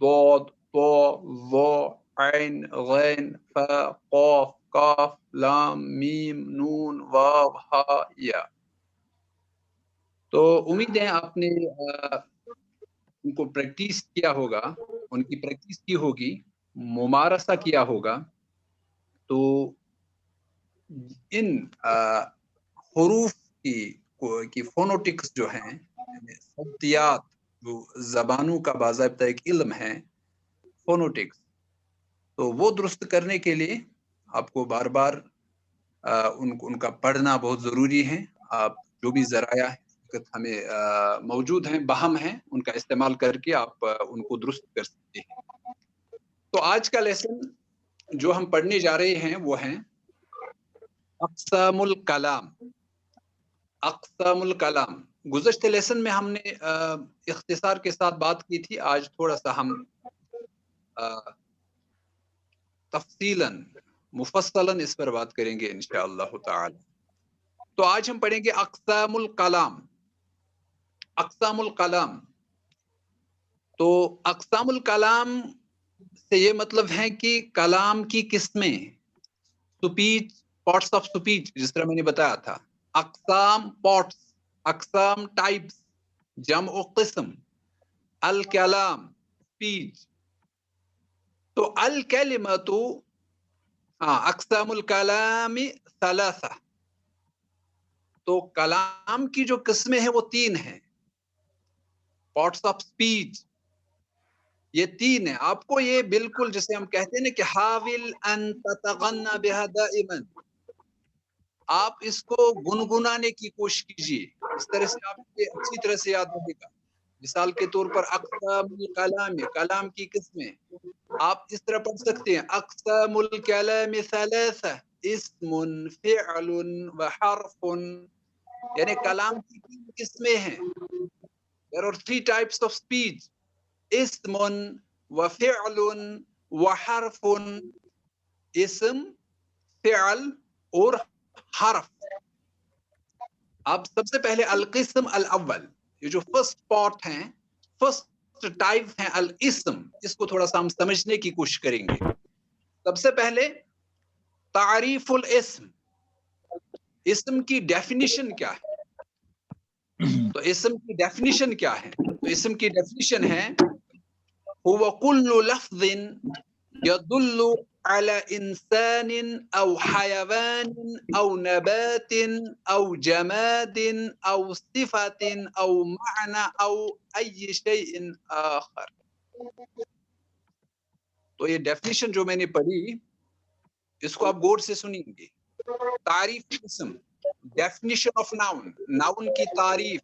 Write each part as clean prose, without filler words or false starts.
ضاد طاء ظاء عين غين فاء قاف قاف لام میم نون واو ہا یا۔ تو امید ہے آپ نے ان کو پریکٹس کیا ہوگا، ان کی پریکٹس کی ہوگی، ممارسہ کیا ہوگا، تو ان حروف کی فونوٹکس جو ہیں، صوتیات جو زبانوں کا باضابطہ ایک علم ہے، فونوٹکس، تو وہ درست کرنے کے لیے آپ کو بار بار ان کا پڑھنا بہت ضروری ہے۔ آپ جو بھی ذرائع ہمیں موجود ہیں، بہم ہیں، ان کا استعمال کر کے آپ ان کو درست کر سکتے ہیں۔ تو آج کا لیسن جو ہم پڑھنے جا رہے ہیں وہ ہیں اقسام الکلام۔ اقسام الکلام گزشتہ لیسن میں ہم نے اختصار کے ساتھ بات کی تھی، آج تھوڑا سا ہم تفصیلاً مفصلاً اس پر بات کریں گے انشاءاللہ تعالی۔ تو آج ہم پڑھیں گے اقسام الکلام۔ اقسام الکلام، تو اقسام الکلام سے یہ مطلب ہے کہ کلام کی قسمیں، سپیچ، پارٹس آف سپیچ، جس طرح میں نے بتایا تھا، اقسام پارٹس، اقسام ٹائپس، جمع قسم، الکلام سپیچ۔ تو الکلمۃ، اقسام الکلام ثلاثہ، تو کلام کی جو قسمیں ہیں وہ تین ہیں، پارٹس آف سپیچ یہ تین ہیں۔ آپ کو یہ بالکل جیسے ہم کہتے ہیں نا کہ حاول ان تتغنى بها دائما، آپ اس کو گنگنانے کی کوشش کیجیے، اس طرح سے آپ کو اچھی طرح سے یاد رہے گا۔ مثال کے طور پر اقسام الکلام، کلام کی قسمیں، آپ اس طرح پڑھ سکتے ہیں اقسام الکلام ثلاثہ اسم فعل وحرف، یعنی کلام کی تین قسمیں ہیں۔ There are three types of speech: اسم وفعل وحرف، اسم، فعل اور حرف۔ اب سب سے پہلے القسم الاول، یہ جو فرسٹ پارٹ ہیں، فرسٹ ٹائپ ہیں الاسم، اس کو تھوڑا سا ہم سمجھنے کی کوشش کریں گے۔ سب سے پہلے تعریف الاسم، اسم کی ڈیفینیشن کیا ہے؟ تو اسم کی ڈیفینیشن کیا ہے؟ تو اسم کی ڈیفینیشن ہے هو كل لفظ يدل على انسان او حيوان او نبات او جماد او صفة او معنى او اي شيء آخر۔ تو یہ ڈیفینیشن جو میں نے پڑھی، اس کو آپ غور سے سنیں گے۔ تعریف اسم، ڈیفینیشن آف ناؤن، ناؤن کی تعریف۔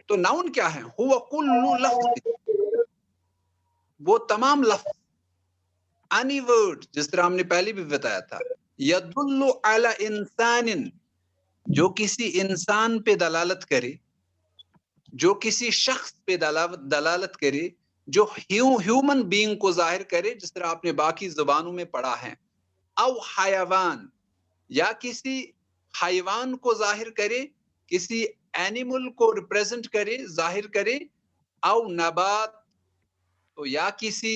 تو ناؤن کیا ہے؟ هو كل لفظ، وہ تمام لفظ، any word، جس طرح ہم نے پہلے بھی بتایا تھا، يدل على انسان، جو کسی انسان پہ دلالت کرے، جو کسی شخص پہ دلالت کرے، جو ہیومن بینگ کو ظاہر کرے، جس طرح آپ نے باقی زبانوں میں پڑھا ہے، او حیوان، یا کسی حیوان کو ظاہر کرے، کسی اینیمل کو ریپریزنٹ کرے، ظاہر کرے، او نبات، تو یا کسی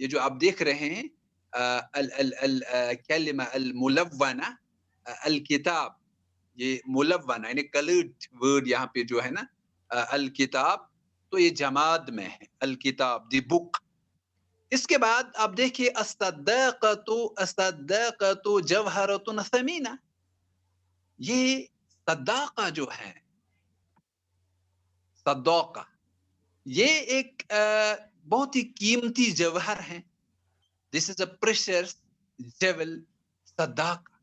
یہ جو آپ دیکھ رہے ہیں الکلمہ الملونہ الکتاب، یہ ملونہ یعنی کلرڈ ورڈ یہاں پہ جو ہے نا الکتاب، تو یہ جماد میں ہے الکتاب دی بک. اس کے بعد آپ دیکھیے الصداقۃ جوہرۃ ثمینہ، یہ صداقہ جو ہے، صداقہ یہ ایک بہت ہی قیمتی جوہر ہے. دس از اے پریشیس جیول، صداقہ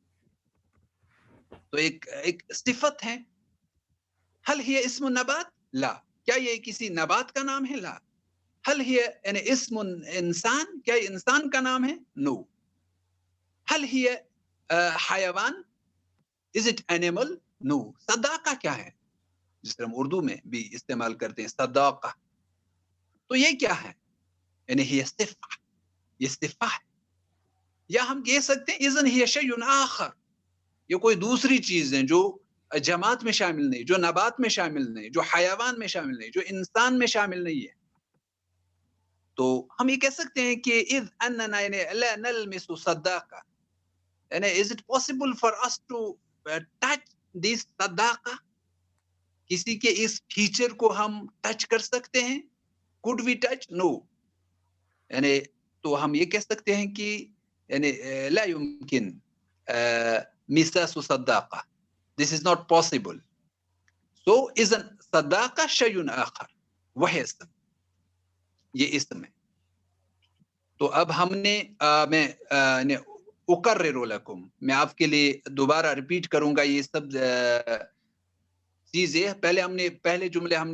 تو ایک صفت ہے. حل ہی اسم نبات؟ لا. کیا یہ کسی نبات کا نام ہے؟ لا. حل ہی یعنی اسم انسان؟ کیا یہ انسان کا نام ہے؟ نو. حل ہی حیوان؟ Is it animal? نو. صداقہ کیا ہے جس طرح ہم اردو میں بھی استعمال کرتے ہیں صداقہ، تو یہ کیا ہے؟ یعنی ہی صفہ، یہ صفہ ہے. یا ہم کہہ سکتے ہیں اذن ہی شیء آخر، یہ کوئی دوسری چیز ہے جو جماعت میں شامل نہیں، جو نبات میں شامل نہیں، جو حیوان میں شامل نہیں، جو انسان میں شامل نہیں ہے. تو ہم یہ کہہ سکتے ہیں کہ اذ اننا یعنی لا نلمس صداقہ، یعنی is it possible for us to touch this صداقہ، کسی کے اس فیچر کو ہم ٹچ کر سکتے ہیں؟ could we touch؟ no. یعنی تو ہم یہ کہہ سکتے ہیں کہ یعنی لا يمكن مساس صداقہ، this is not possible. so اذن صداقہ شیء آخر، وہ اسم، یہ اسم ہے. تو اب ہم نے میں اقرر لکم، میں آپ کے لیے دوبارہ ریپیٹ کروں گا یہ سب چیزیں. پہلے جملے ہم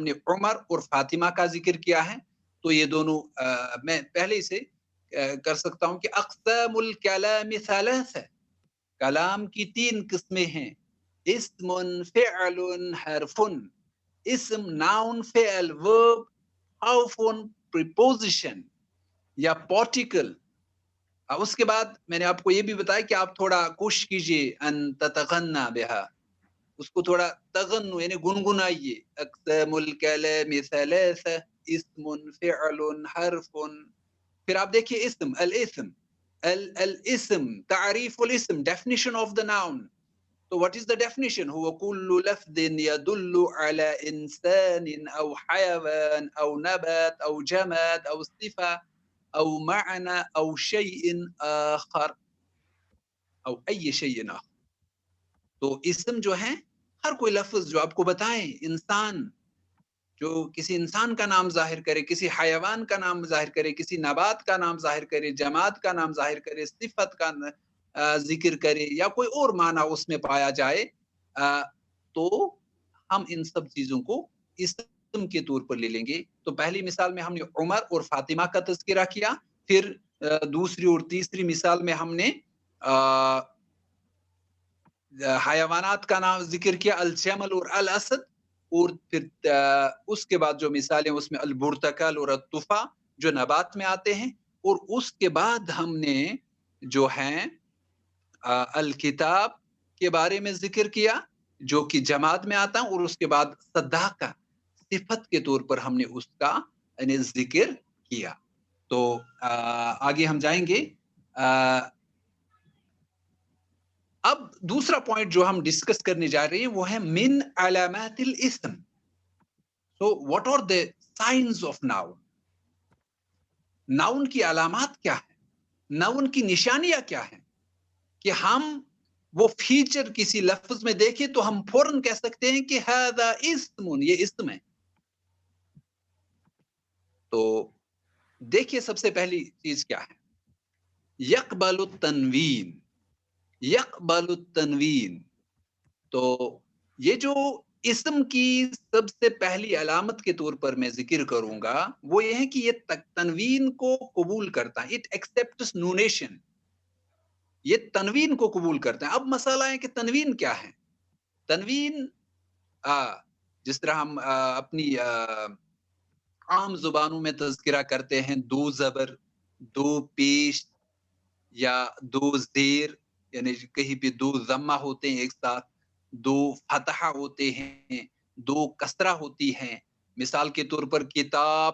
نے عمر اور فاطمہ کا ذکر کیا ہے، تو یہ دونوں میں پہلے سے کر سکتا ہوں کہ اقسام الکلام ثلاثہ، کلام کی 3 قسمیں ہیں. اسم، فعل، حرف. اسم ناؤن، فعل ورب، حرف پریپوزیشن یا پارٹیکل. اس کے بعد میں نے آپ کو یہ بھی بتایا کہ آپ تھوڑا کوشش کیجئے ان تتغنى بها، اس کو تھوڑا تغنو یعنی گنگنائیے. اقسام الکلام ثلاثہ، اسم، فعل، حرف. پھر آپ دیکھیے اسم، الاسم. الاسم تعریف الاسم، definition of the noun. تو what is the definition؟ هو كل لفظ يدل على انسان او حيوان او نبات او جماد او صفة او معنى او شيء آخر او اي شيء آخر. تو اسم جو ہے ہر کوئی لفظ جو آپ کو بتائیں، انسان جو کسی انسان کا نام ظاہر کرے، کسی حیوان کا نام ظاہر کرے، کسی نبات کا نام ظاہر کرے، جماد کا نام ظاہر کرے، صفت کا ذکر کرے یا کوئی اور معنی اس میں پایا جائے، تو ہم ان سب چیزوں کو اسم کے طور پر لے لیں گے. تو پہلی مثال میں ہم نے عمر اور فاطمہ کا تذکرہ کیا، پھر دوسری اور تیسری مثال میں ہم نے حیوانات کا نام ذکر کیا، الجمل اور الاسد. اور پھر اس کے بعد جو مثالیں اس میں البرتقال اور التفا جو نبات میں آتے ہیں. اور اس کے بعد ہم نے جو ہیں الکتاب کے بارے میں ذکر کیا جو کہ جماد میں آتا ہے، اور اس کے بعد صداقہ صفت کے طور پر ہم نے اس کا یعنی ذکر کیا. تو آگے ہم جائیں گے. اب دوسرا پوائنٹ جو ہم ڈسکس کرنے جا رہے ہیں وہ ہے من علامات الاسم. So what are the signs of noun؟ Noun کی علامات کیا ہے، ناؤن کی نشانیاں کیا ہیں کہ ہم وہ فیچر کسی لفظ میں دیکھیں تو ہم فوراً کہہ سکتے ہیں کہ هذا اسم، یہ اسم ہے. تو دیکھیے سب سے پہلی چیز کیا ہے، یقبل التنوین. یقبل التنوین، تو یہ جو اسم کی سب سے پہلی علامت کے طور پر میں ذکر کروں گا وہ یہ ہے کہ یہ تنوین کو قبول کرتا ہے. اٹ ایکسپٹس نونیشن، یہ تنوین کو قبول کرتا ہے. اب مسئلہ ہے کہ تنوین کیا ہے. تنوین جس طرح ہم اپنی عام زبانوں میں تذکرہ کرتے ہیں، 2 زبر، 2 پیش یا 2 زیر، یعنی کہیں پہ 2 ضمہ ہوتے ہیں ایک ساتھ، 2 فتحہ ہوتے ہیں، 2 کسرہ ہوتی ہیں. مثال کے طور پر کتاب،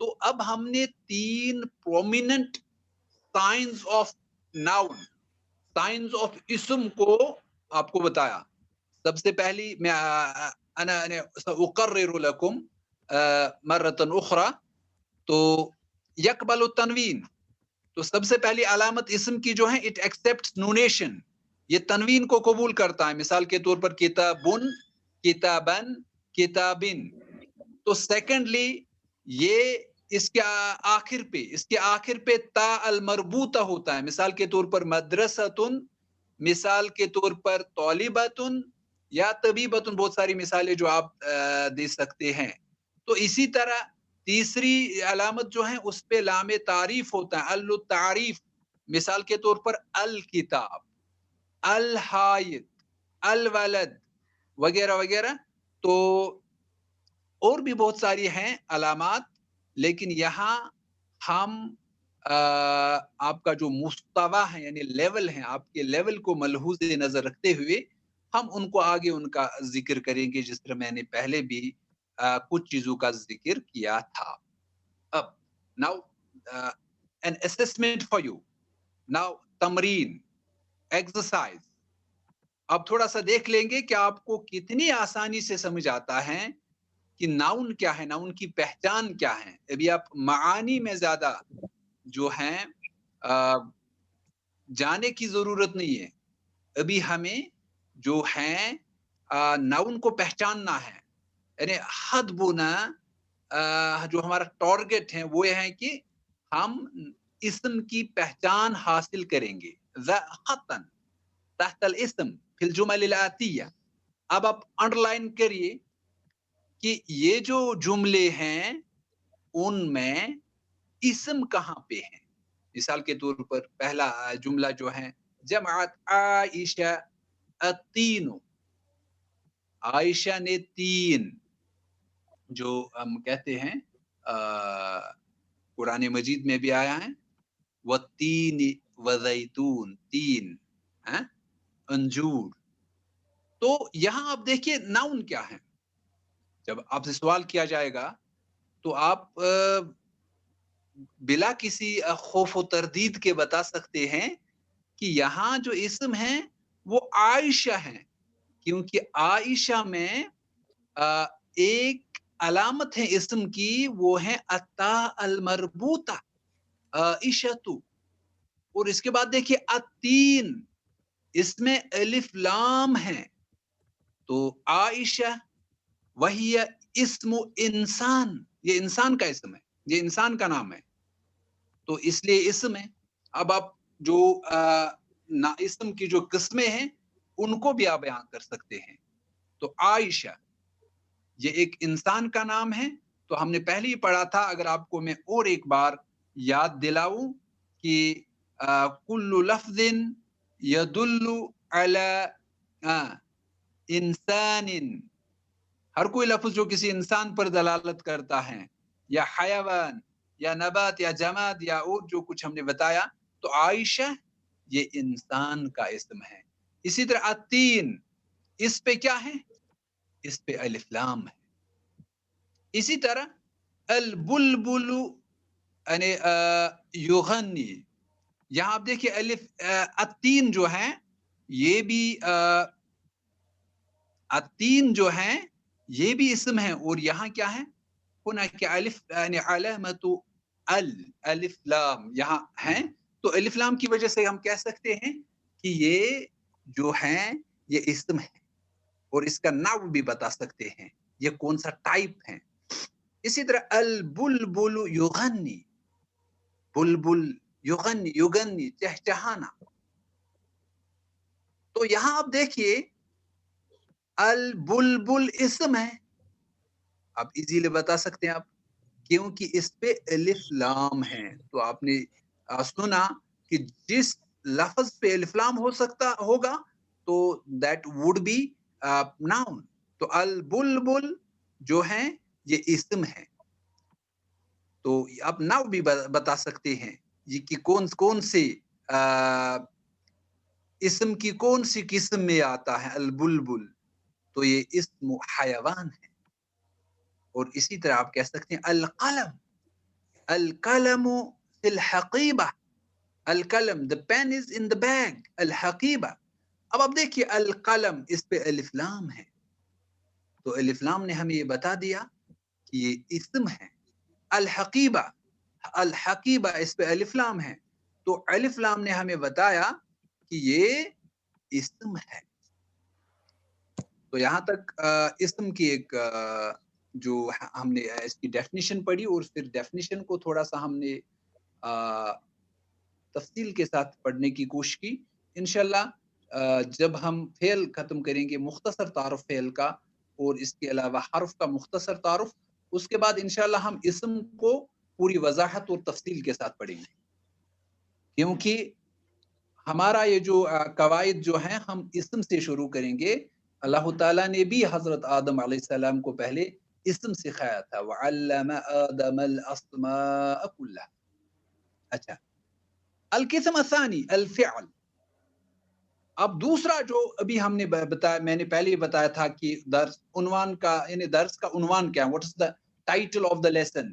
تو اب ہم نے 3 prominent signs of noun, signs of اسم کو آپ کو بتایا. سب سے پہلی میں انا ساقرر لكم مرة اخرى. تو یقبل التنوین، تو سب سے پہلی علامت اسم کی جو ہے اٹ ایکسپٹس نونیشن، یہ تنوین کو قبول کرتا ہے. مثال کے طور پر کتابن، کتابن، کتابن. تو سیکنڈلی یہ اس کے آخر پہ تا المربوطہ ہوتا ہے. مثال کے طور پر مدرستن، مثال کے طور پر طالبتن یا طبیبتن، بہت ساری مثالیں جو آپ دے سکتے ہیں. تو اسی طرح تیسری علامت جو ہے اس پہ لام تعریف ہوتا ہے، التعریف. مثال کے طور پر الکتاب، الحائط، الولد وغیرہ وغیرہ. تو اور بھی بہت ساری ہیں علامات، لیکن یہاں ہم آپ کا جو مستوی ہے یعنی لیول ہے، آپ کے لیول کو ملحوظ نظر رکھتے ہوئے ہم ان کو آگے ان کا ذکر کریں گے، جس طرح میں نے پہلے بھی کچھ چیزوں کا ذکر کیا تھا. اب now an assessment for you. Now تمرین، ایکسرسائز. اب تھوڑا سا دیکھ لیں گے کہ آپ کو کتنی آسانی سے سمجھ آتا ہے کہ ناؤن کیا ہے، ناؤن کی پہچان کیا ہے. ابھی آپ معانی میں زیادہ جو ہیں جانے کی ضرورت نہیں ہے. ابھی ہمیں جو ہیں ناؤن کو پہچاننا ہے. یعنی حد بنا جو ہمارا ٹارگٹ ہے وہ یہ ہے کہ ہم اسم کی پہچان حاصل کریں گے. خطاً تحت الاسم فی الجمل الآتیہ. اب آپ انڈر لائن کریے کہ یہ جو جملے ہیں ان میں اسم کہاں پہ ہیں. مثال کے طور پر پہلا جملہ جو ہے جمعت عائشہ التین، عائشہ نے 3، جو ہم کہتے ہیں قرآن مجید میں بھی آیا ہے والتین وزیتون، 3 انجور. تو یہاں آپ دیکھیے ناؤن کیا ہے. جب آپ سے سوال کیا جائے گا تو آپ بلا کسی خوف و تردید کے بتا سکتے ہیں کہ یہاں جو اسم ہے وہ عائشہ ہے، کیونکہ عائشہ میں ایک علامت ہے اسم کی، وہ ہے اتا المربوطہ عائشۃ. اور اس کے بعد دیکھیے التین، اس میں الف لام ہے. تو عائشہ وہی اسم انسان، یہ انسان کا اسم ہے، یہ انسان کا نام ہے، تو اس لیے اسم ہے. اب آپ جو اسم کی جو قسمیں ہیں ان کو بھی آپ بیان کر سکتے ہیں. تو عائشہ یہ ایک انسان کا نام ہے. تو ہم نے پہلے ہی پڑھا تھا، اگر آپ کو میں اور ایک بار یاد دلاؤں کہ کل لفظ یدل علی انسان، ہر کوئی لفظ جو کسی انسان پر دلالت کرتا ہے، یا حیوان یا نبات یا جماد یا اور جو کچھ ہم نے بتایا، تو عائشہ یہ انسان کا اسم ہے. اسی طرح التین، اس پہ کیا ہے؟ اس پہ الف لام ہے. اسی طرح البلبل یعنی یغنی، یہاں آپ دیکھیے الف التین جو ہے یہ بھی التین جو ہے یہ بھی اسم ہے، اور یہاں کیا ہے ہونا کہ الف یعنی علامت الف لام یہاں ہیں. تو الف لام کی وجہ سے ہم کہہ سکتے ہیں کہ یہ جو ہیں یہ اسم ہے، اور اس کا نام بھی بتا سکتے ہیں یہ کون سا ٹائپ ہے. اسی طرح البلبل یغنی، بلبل یغنی، یغنی چہچہانا. تو یہاں آپ دیکھیے البلبل اسم ہے، آپ ایزیلی بتا سکتے ہیں آپ، کیونکہ اس پہ الف لام ہے. تو آپ نے سنا کہ جس لفظ پہ الف لام ہو سکتا ہوگا تو دیٹ وڈ بی ناؤن. تو البلبل جو ہے یہ اسم ہے. تو آپ ناؤ بھی بتا سکتے ہیں یہ کہ کون سے اسم کی کون سی قسم میں آتا ہے البلبل، تو یہ اسم حیوان ہے. اور اسی طرح آپ کہہ سکتے ہیں القلم، القلم فی الحقیبہ، القلم the pen is in the bag، الحقیبہ. اب آپ دیکھیے القلم اس پہ الف لام ہے، تو الف لام نے ہمیں یہ بتا دیا کہ یہ اسم ہے. الحقیبہ، الحقیبہ اس پہ الف لام ہے، تو الف لام نے ہمیں بتایا کہ یہ اسم ہے. تو یہاں تک اسم کی ایک جو ہم نے اس کی ڈیفینیشن پڑھی، اور پھر ڈیفینیشن کو تھوڑا سا ہم نے تفصیل کے ساتھ پڑھنے کی کوشش کی. انشاءاللہ جب ہم فعل ختم کریں گے، مختصر تعارف فعل کا اور اس کے علاوہ حرف کا مختصر تعارف، اس کے بعد انشاءاللہ ہم اسم کو پوری وضاحت اور تفصیل کے ساتھ پڑھیں گے. کیونکہ ہمارا یہ جو قواعد جو ہیں ہم اسم سے شروع کریں گے. اللہ تعالیٰ نے بھی حضرت آدم علیہ السلام کو پہلے اسم سکھایا تھا، وَعَلَّمَ آدَمَ الْأَسْمَاءَ كُلَّهَا. اچھا، القسم الثانی الفعل. اب دوسرا جو ابھی ہم نے بتایا، میں نے پہلے ہی بتایا تھا کہ درس عنوان کا، یعنی درس کا عنوان کیا ہے، what is the title of the lesson.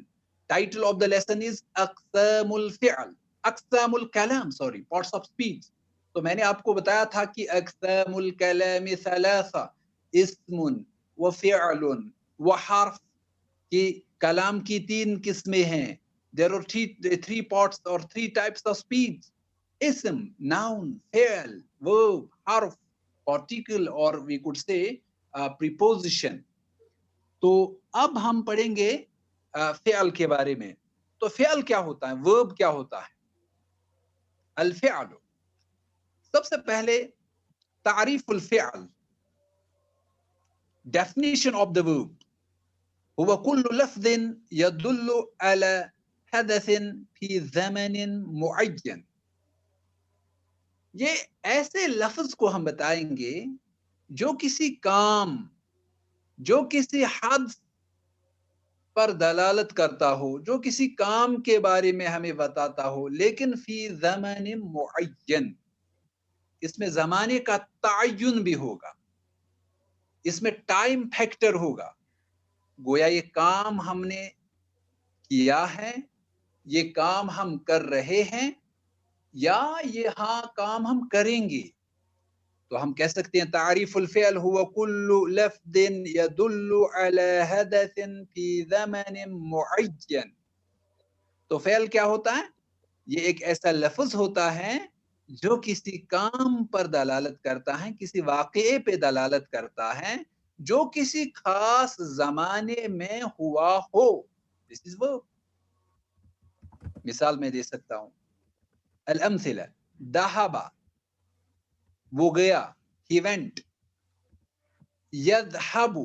Title of the lesson is اقسام الفعل، اقسام Kalam, sorry parts of speech. تو میں نے آپ کو بتایا تھا کہ اقسام الکلام ثلاثہ، اسم وفعل وحرف، کہ کلام کی تین قسمیں ہیں. There are three parts or three types of speech: اسم، noun، فعل، verb، حرف، particle or we could say preposition. تو اب ہم پڑھیں گے فعل کے بارے میں. تو فعل کیا ہوتا ہے، verb کیا ہوتا ہے. الفعل، سب سے پہلے تعریف الفعل، definition of the verb. هو كل لفظ يدل على حدث في زمن معين. یہ ایسے لفظ کو ہم بتائیں گے جو کسی کام، جو کسی حدث پر دلالت کرتا ہو، جو کسی کام کے بارے میں ہمیں بتاتا ہو، لیکن فی زمن معین، اس میں زمانے کا تعین بھی ہوگا، اس میں ٹائم فیکٹر ہوگا. گویا یہ کام ہم نے کیا ہے، یہ کام ہم کر رہے ہیں، یا یہ ہاں کام ہم کریں گے. تو ہم کہہ سکتے ہیں تعریف الفعل هو كل لفظ يدل على حدث في زمن معين. تو فعل کیا ہوتا ہے، یہ ایک ایسا لفظ ہوتا ہے جو کسی کام پر دلالت کرتا ہے، کسی واقعے پہ دلالت کرتا ہے جو کسی خاص زمانے میں ہوا ہو. This is verb. مثال میں دے سکتا ہوں. الامثلہ، ذهب، وہ گیا، he went. یذهب،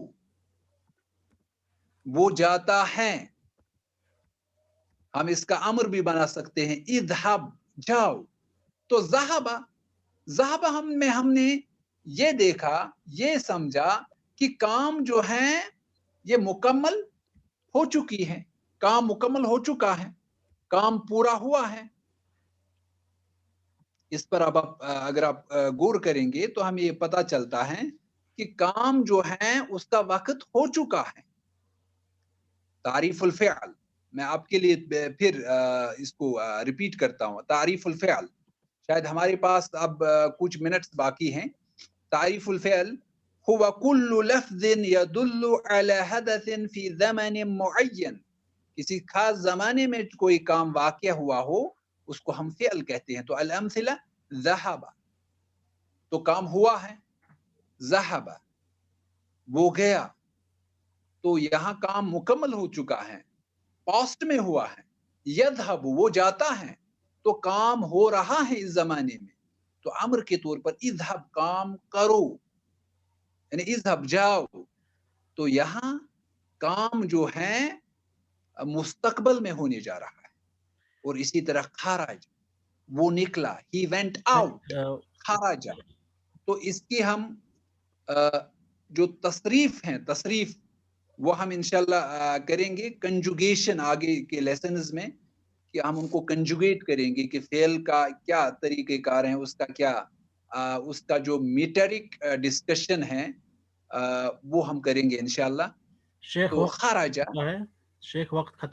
وہ جاتا ہے. ہم اس کا امر بھی بنا سکتے ہیں، اذهب، جاؤ. تو ذهب ہم نے یہ دیکھا، یہ سمجھا کہ کام جو ہیں یہ مکمل ہو چکی ہے، کام مکمل ہو چکا ہے، کام پورا ہوا ہے. اس پر اب اگر آپ غور کریں گے تو ہمیں یہ پتہ چلتا ہے کہ کام جو ہے اس کا وقت ہو چکا ہے. تعریف الفعل، میں آپ کے لیے پھر اس کو ریپیٹ کرتا ہوں. تعریف الفعل، شاید ہمارے پاس اب کچھ منٹس باقی ہیں. تعریف الفعل هو كل لفظ يدل على حدث في زمن معين. کسی خاص زمانے میں کوئی کام واقع ہوا ہو اس کو ہم فعل کہتے ہیں. تو الامثلہ، ذهب، تو کام ہوا ہے. ذهب، وہ گیا، تو یہاں کام مکمل ہو چکا ہے، پاسٹ میں ہوا ہے. یذهب، وہ جاتا ہے، تو کام ہو رہا ہے اس زمانے میں. تو امر کے طور پر اذهب، کام کرو، یعنی اذهب، جاؤ. تو یہاں کام جو ہے مستقبل میں ہونے جا رہا ہے. اور اسی طرح خرج، وہ نکلا، he went out، خرج. تو اس کی ہم جو تصریف ہیں، تصریف وہ ہم انشاءاللہ کریں گے کنجوگیشن آگے کے لیسنز میں، کہ ہم ان کو کنجوگیٹ کریں گے کہ فعل کا کیا طریقہ کار ہیں، اس کا کیا اس کا جو میٹرک ڈسکشن ہے وہ ہم کریں گے انشاءاللہ. شیخ تو وقت خرج، ہے، شیخ وقت ختم